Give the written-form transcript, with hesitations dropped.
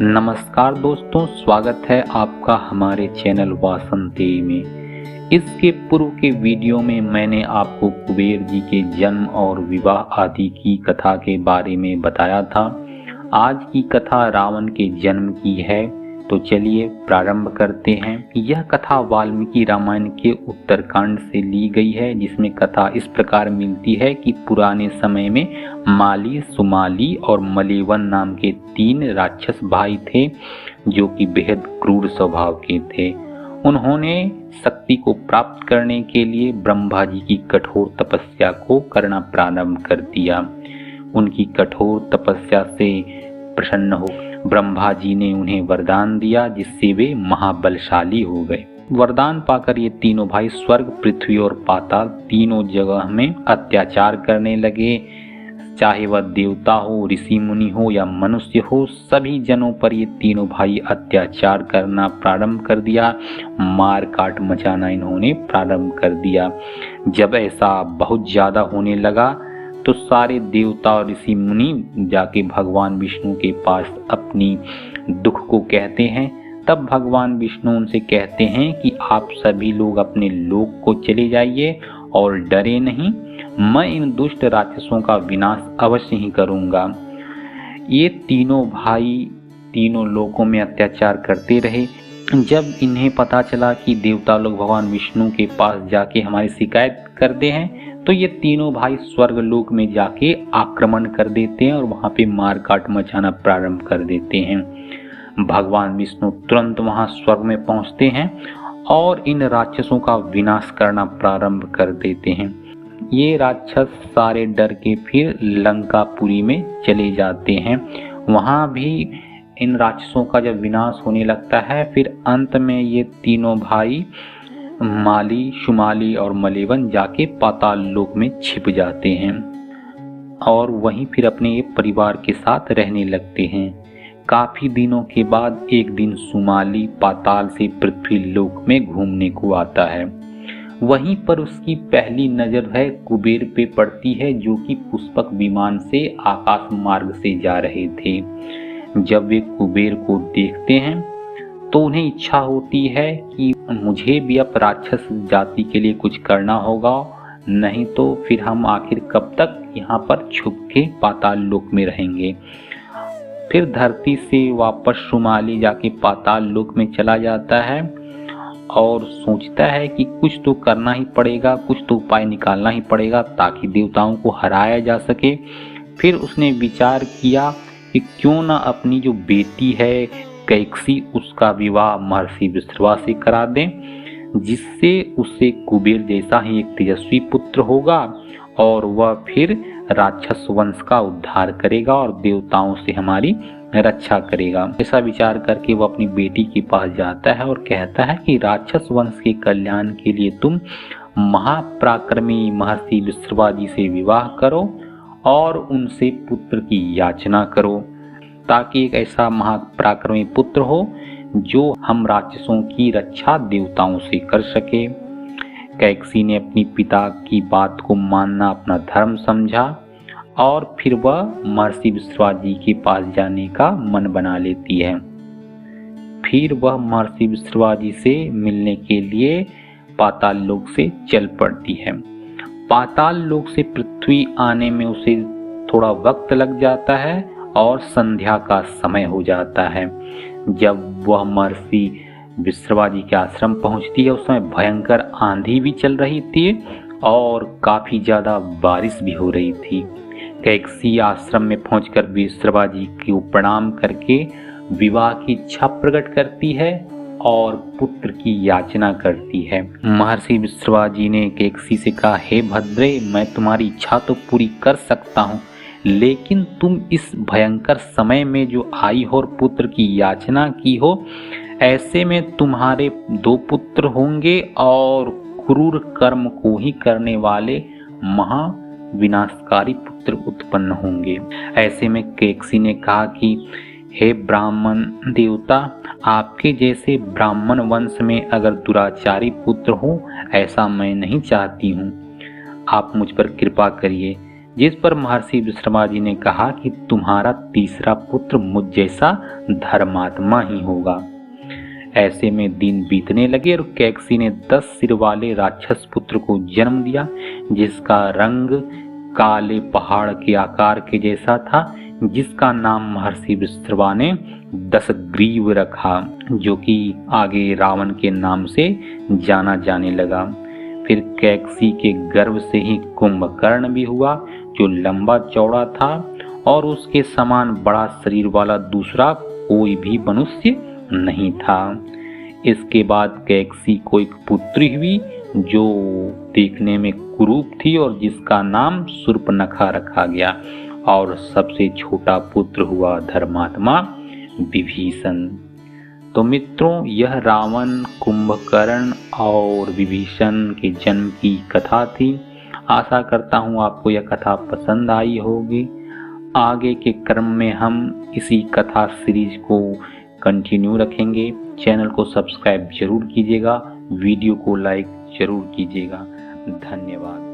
नमस्कार दोस्तों, स्वागत है आपका हमारे चैनल वासंती में। इसके पूर्व के वीडियो में मैंने आपको कुबेर जी के जन्म और विवाह आदि की कथा के बारे में बताया था। आज की कथा रावण के जन्म की है, तो चलिए प्रारंभ करते हैं। यह कथा वाल्मीकि रामायण के उत्तरकांड से ली गई है, जिसमें कथा इस प्रकार मिलती है कि पुराने समय में माली, सुमाली और मलेवन नाम के 3 राक्षस भाई थे, जो कि बेहद क्रूर स्वभाव के थे। उन्होंने शक्ति को प्राप्त करने के लिए ब्रह्मा जी की कठोर तपस्या को करना प्रारंभ कर दिया। उनकी कठोर तपस्या से प्रसन्न हो ब्रह्मा जी ने उन्हें वरदान दिया, जिससे वे महाबलशाली हो गए। वरदान पाकर ये तीनों भाई स्वर्ग, पृथ्वी और पाताल तीनों जगह में अत्याचार करने लगे। चाहे वह देवता हो, ऋषि मुनि हो या मनुष्य हो, सभी जनों पर ये तीनों भाई अत्याचार करना प्रारंभ कर दिया। मार काट मचाना इन्होंने प्रारंभ कर दिया। जब ऐसा बहुत ज्यादा होने लगा तो सारे देवता और ऋषि मुनि जाके भगवान विष्णु के पास अपनी दुख को कहते हैं। तब भगवान विष्णु उनसे कहते हैं कि आप सभी लोग अपने लोक को चले जाइए और डरे नहीं, मैं इन दुष्ट राक्षसों का विनाश अवश्य ही करूंगा। ये तीनों भाई तीनों लोकों में अत्याचार करते रहे। जब इन्हें पता चला कि देवता लोग भगवान विष्णु के पास जाके हमारी शिकायत करते हैं, तो ये तीनों भाई स्वर्ग लोक में जाके आक्रमण कर देते हैं और वहां पे मार काट मचाना प्रारंभ कर देते हैं। भगवान विष्णु तुरंत वहां स्वर्ग में पहुंचते हैं और इन राक्षसों का विनाश करना प्रारंभ कर देते हैं। ये राक्षस सारे डर के फिर लंकापुरी में चले जाते हैं। वहां भी इन राक्षसों का जब विनाश होने लगता है, फिर अंत में ये तीनों भाई माली, शुमाली और मलेवन जाके पाताल लोक में छिप जाते हैं और वहीं फिर अपने परिवार के साथ रहने लगते हैं। काफी दिनों के बाद एक दिन शुमाली पाताल से पृथ्वी लोक में घूमने को आता है। वहीं पर उसकी पहली नजर है कुबेर पे पड़ती है, जो कि पुष्पक विमान से आकाश मार्ग से जा रहे थे। जब वे कुबेर को देखते हैं तो उन्हें इच्छा होती है कि मुझे भी अब राक्षस जाति के लिए कुछ करना होगा, नहीं तो फिर हम आखिर कब तक यहाँ पर छुप के पाताल लोक में रहेंगे। फिर धरती से वापस शुमाली जाके पाताल लोक में चला जाता है और सोचता है कि कुछ तो करना ही पड़ेगा, कुछ तो उपाय निकालना ही पड़ेगा ताकि देवताओं को हराया जा सके। फिर उसने विचार किया कि क्यों ना अपनी जो बेटी है कैकसी, उसका विवाह महर्षि विश्रवा से करा दें, जिससे उसे कुबेर जैसा ही एक तेजस्वी पुत्र होगा और वह फिर राक्षस वंश का उद्धार करेगा और देवताओं से हमारी रक्षा करेगा। ऐसा विचार करके वह अपनी बेटी के पास जाता है और कहता है कि राक्षस वंश के कल्याण के लिए तुम महापराक्रमी महर्षि विश्रवा जी से विवाह करो और उनसे पुत्र की याचना करो, ताकि एक ऐसा महापराक्रमी पुत्र हो जो हम राक्षसों की रक्षा देवताओं से कर सके। कैकसी ने अपनी पिता की बात को मानना अपना धर्म समझा और फिर वह महर्षि विश्रवा जी के पास जाने का मन बना लेती है। फिर वह महर्षि विश्रवा जी से मिलने के लिए पाताल लोक से चल पड़ती है। पाताल लोक से पृथ्वी आने में उसे थोड़ा वक्त लग जाता है और संध्या का समय हो जाता है। जब वह महर्षि विश्रवा जी के आश्रम पहुंचती है, उस समय भयंकर आंधी भी चल रही थी और काफी ज्यादा बारिश भी हो रही थी। कैकसी आश्रम में पहुंचकर विश्रवा जी को प्रणाम करके विवाह की इच्छा प्रकट करती है और पुत्र की याचना करती है। महर्षि विश्रवा जी ने कैकसी से कहा, हे भद्रे, मैं तुम्हारी इच्छा तो पूरी कर सकता हूँ, लेकिन तुम इस भयंकर समय में जो आई हो और पुत्र की याचना की हो, ऐसे में तुम्हारे 2 पुत्र होंगे और क्रूर कर्म को ही करने वाले महा विनाशकारी पुत्र उत्पन्न होंगे। ऐसे में कैकसी ने कहा कि हे ब्राह्मण देवता, आपके जैसे ब्राह्मण वंश में अगर दुराचारी पुत्र हो, ऐसा मैं नहीं चाहती हूँ। आप मुझ पर कृपा करिए, जिस पर महर्षि विश्रमा जी ने कहा कि तुम्हारा तीसरा पुत्र मुझ जैसा धर्मात्मा ही होगा। ऐसे में दिन बीतने लगे और कैकसी ने 10 सिर वाले राक्षस पुत्र को जन्म दिया, जिसका रंग काले पहाड़ के आकार के जैसा था, जिसका नाम महर्षि विश्रवा ने 10 ग्रीव रखा, जो कि आगे रावण के नाम से जाना जाने लगा। फिर कैकसी के गर्भ से ही कुंभकर्ण भी हुआ, जो लंबा चौड़ा था और उसके समान बड़ा शरीर वाला दूसरा कोई भी मनुष्य नहीं था। इसके बाद कैकसी को एक पुत्री हुई, जो देखने में कुरूप थी और जिसका नाम शूर्पणखा रखा गया। और सबसे छोटा पुत्र हुआ धर्मात्मा विभीषण। तो मित्रों, यह रावण, कुंभकर्ण और विभीषण के जन्म की कथा थी। आशा करता हूँ आपको यह कथा पसंद आई होगी। आगे के क्रम में हम इसी कथा सीरीज को कंटिन्यू रखेंगे। चैनल को सब्सक्राइब जरूर कीजिएगा, वीडियो को लाइक जरूर कीजिएगा। धन्यवाद।